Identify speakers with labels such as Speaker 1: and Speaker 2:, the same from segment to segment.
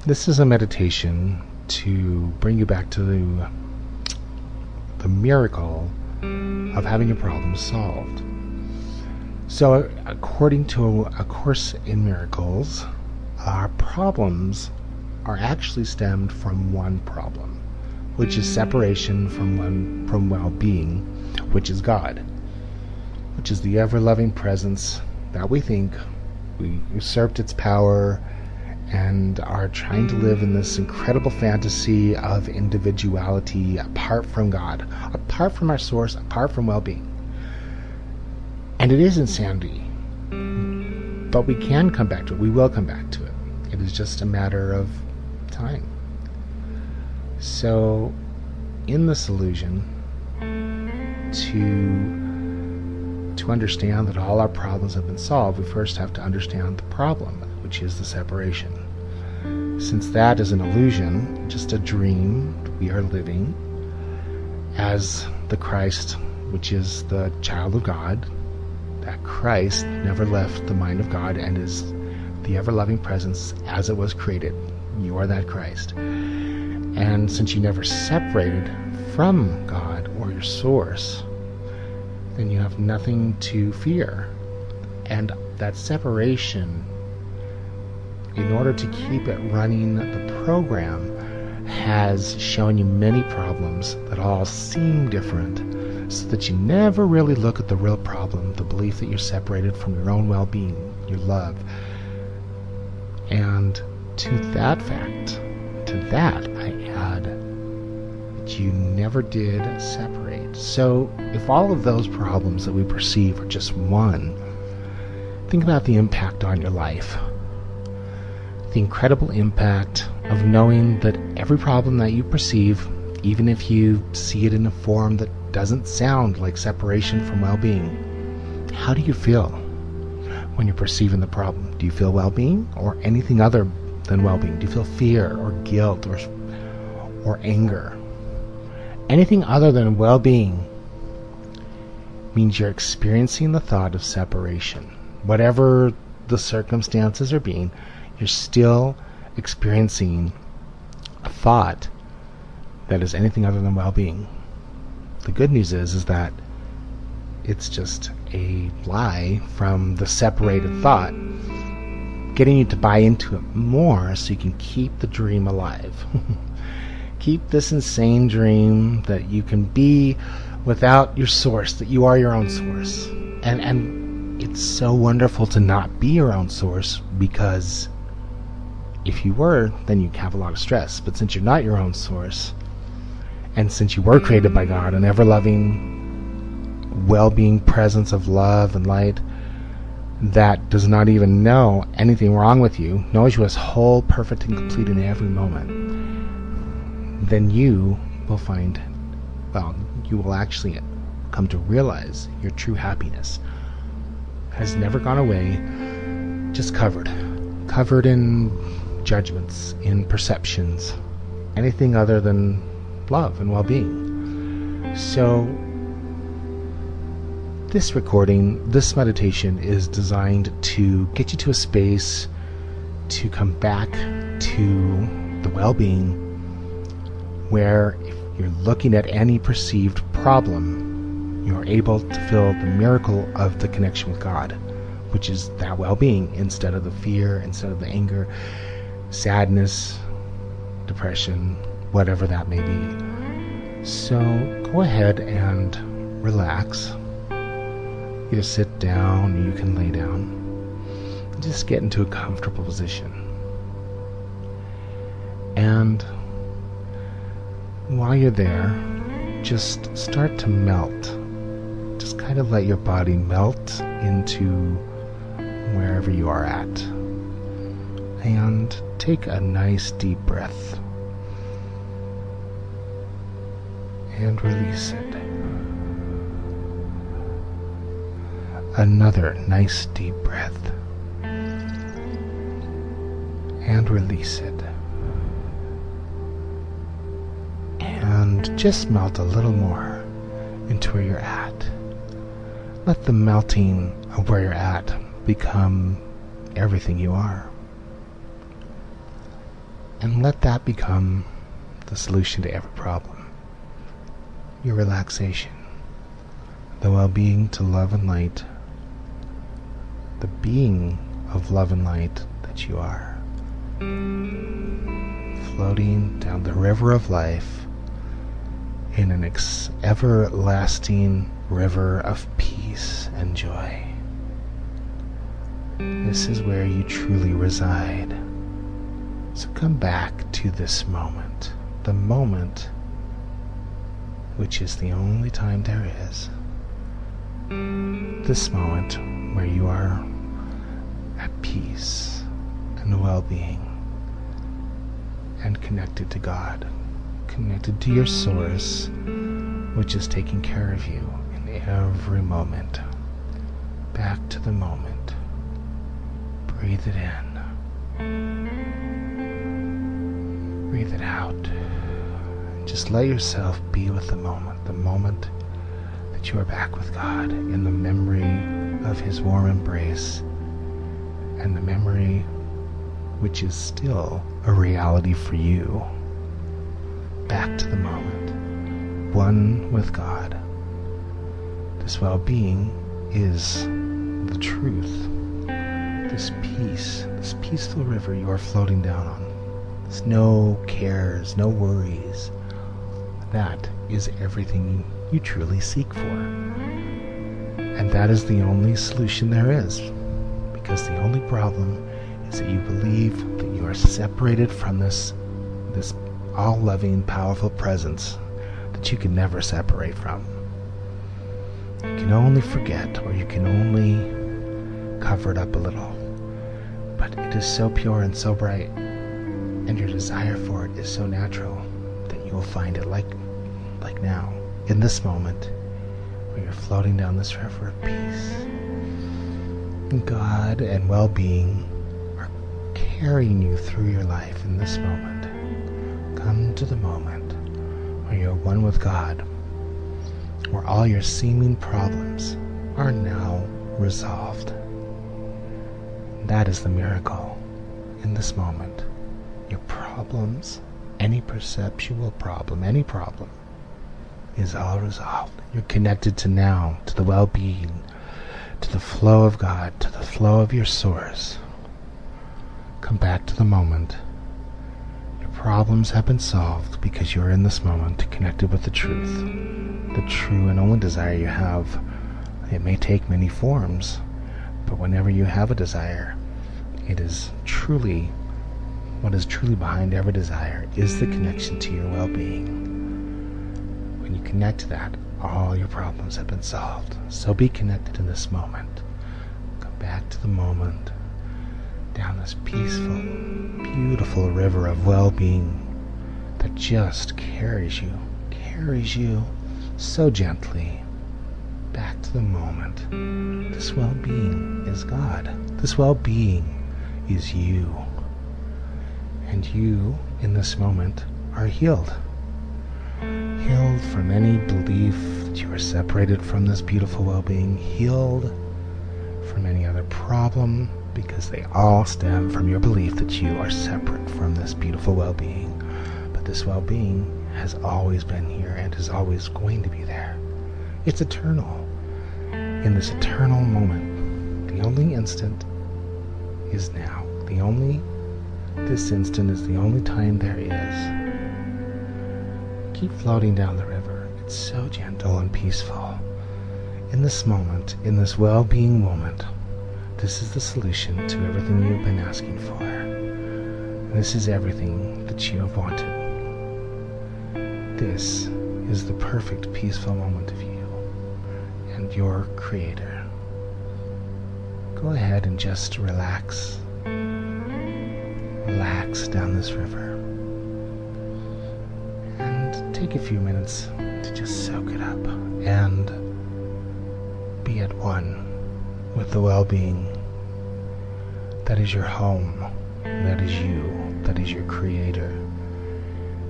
Speaker 1: This is a meditation to bring you back to the miracle of having your problems solved. So, according to A Course in Miracles, our problems are actually stemmed from one problem, which is separation from well-being, which is God, which is the ever-loving presence that we think we usurped its power and are trying to live in this incredible fantasy of individuality apart from God, apart from our source, apart from well-being. And it is insanity, but we can come back to it. We will come back to it. It is just a matter of time. So, in this illusion, to understand that all our problems have been solved, we first have to understand the problem, which is the separation. Since that is an illusion, just a dream we are living as the Christ, which is the child of God, that Christ never left the mind of God and is the ever-loving presence as it was created. You are that Christ. And since you never separated from God or your source, then you have nothing to fear. And that separation, in order to keep it running the program, has shown you many problems that all seem different, so that you never really look at the real problem, the belief that you're separated from your own well-being, your love. And to that fact, to that I add that you never did separate. So if all of those problems that we perceive are just one, think about the impact on your life. The incredible impact of knowing that every problem that you perceive, even if you see it in a form that doesn't sound like separation from well-being, how do you feel when you're perceiving the problem? Do you feel well-being or anything other than well-being? Do you feel fear or guilt or anger? Anything other than well-being means you're experiencing the thought of separation. Whatever the circumstances are being, you're still experiencing a thought that is anything other than well-being. The good news is that it's just a lie from the separated thought, getting you to buy into it more so you can keep the dream alive. Keep this insane dream that you can be without your source, that you are your own source. And it's so wonderful to not be your own source, because if you were, then you'd have a lot of stress. But since you're not your own source, and since you were created by God, an ever-loving, well-being presence of love and light that does not even know anything wrong with you, knows you as whole, perfect, and complete in every moment, then you will find, you will actually come to realize your true happiness has never gone away, just covered in judgments, in perceptions, anything other than love and well-being. So this recording, this meditation is designed to get you to a space to come back to the well-being, where if you're looking at any perceived problem, you're able to feel the miracle of the connection with God, which is that well-being, instead of the fear, instead of the anger, sadness, depression, whatever that may be. So go ahead and relax. Either sit down or you can lay down. Just get into a comfortable position. And while you're there, just start to melt. Just kind of let your body melt into wherever you are at. And take a nice deep breath. And release it. Another nice deep breath. And release it. And just melt a little more into where you're at. Let the melting of where you're at become everything you are. And let that become the solution to every problem. Your relaxation, the well-being to love and light, the being of love and light that you are, floating down the river of life in an everlasting river of peace and joy. This is where you truly reside. So come back to this moment, the moment which is the only time there is. This moment where you are at peace and well-being and connected to God, connected to your source, which is taking care of you in every moment. Back to the moment. Breathe it in. Breathe it out. Just let yourself be with the moment that you are back with God, in the memory of His warm embrace, and the memory which is still a reality for you. Back to the moment, one with God. This well-being is the truth. This peace, this peaceful river you are floating down on. There's no cares, no worries. That is everything you truly seek for. And that is the only solution there is. Because the only problem is that you believe that you are separated from this all-loving, powerful presence that you can never separate from. You can only forget, or you can only cover it up a little. But it is so pure and so bright, and your desire for it is so natural that you will find it like now, in this moment, where you're floating down this river of peace. And God and well-being are carrying you through your life in this moment. Come to the moment where you're one with God, where all your seeming problems are now resolved. That is the miracle. In this moment, your problems, any perceptual problem, any problem, is all resolved. You're connected to now, to the well-being, to the flow of God, to the flow of your source. Come back to the moment. Your problems have been solved because you're in this moment connected with the truth. The true and only desire you have. It may take many forms, but whenever you have a desire, it is truly, what is truly behind every desire is the connection to your well-being. When you connect to that, all your problems have been solved. So be connected in this moment. Come back to the moment, down this peaceful, beautiful river of well-being that just carries you so gently back to the moment. This well-being is God. This well-being is you. And you, in this moment, are healed. Healed from any belief that you are separated from this beautiful well-being. Healed from any other problem, because they all stem from your belief that you are separate from this beautiful well-being. But this well-being has always been here and is always going to be there. It's eternal. In this eternal moment, the only instant is now. This instant is the only time there is. Keep floating down the river. It's so gentle and peaceful. In this moment, in this well-being moment, this is the solution to everything you've been asking for. This is everything that you have wanted. This is the perfect peaceful moment of you and your Creator. Go ahead and just relax. Relax down this river. And take a few minutes to just soak it up and be at one with the well-being that is your home, that is you, that is your Creator.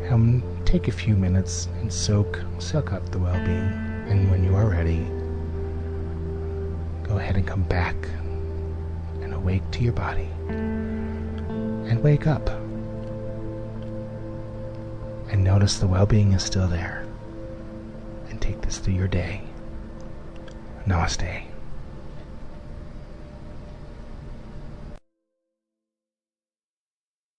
Speaker 1: And take a few minutes and soak up the well-being. And when you are ready, go ahead and come back and awake to your body. And wake up. and notice the well-being is still there. And take this through your day. Namaste.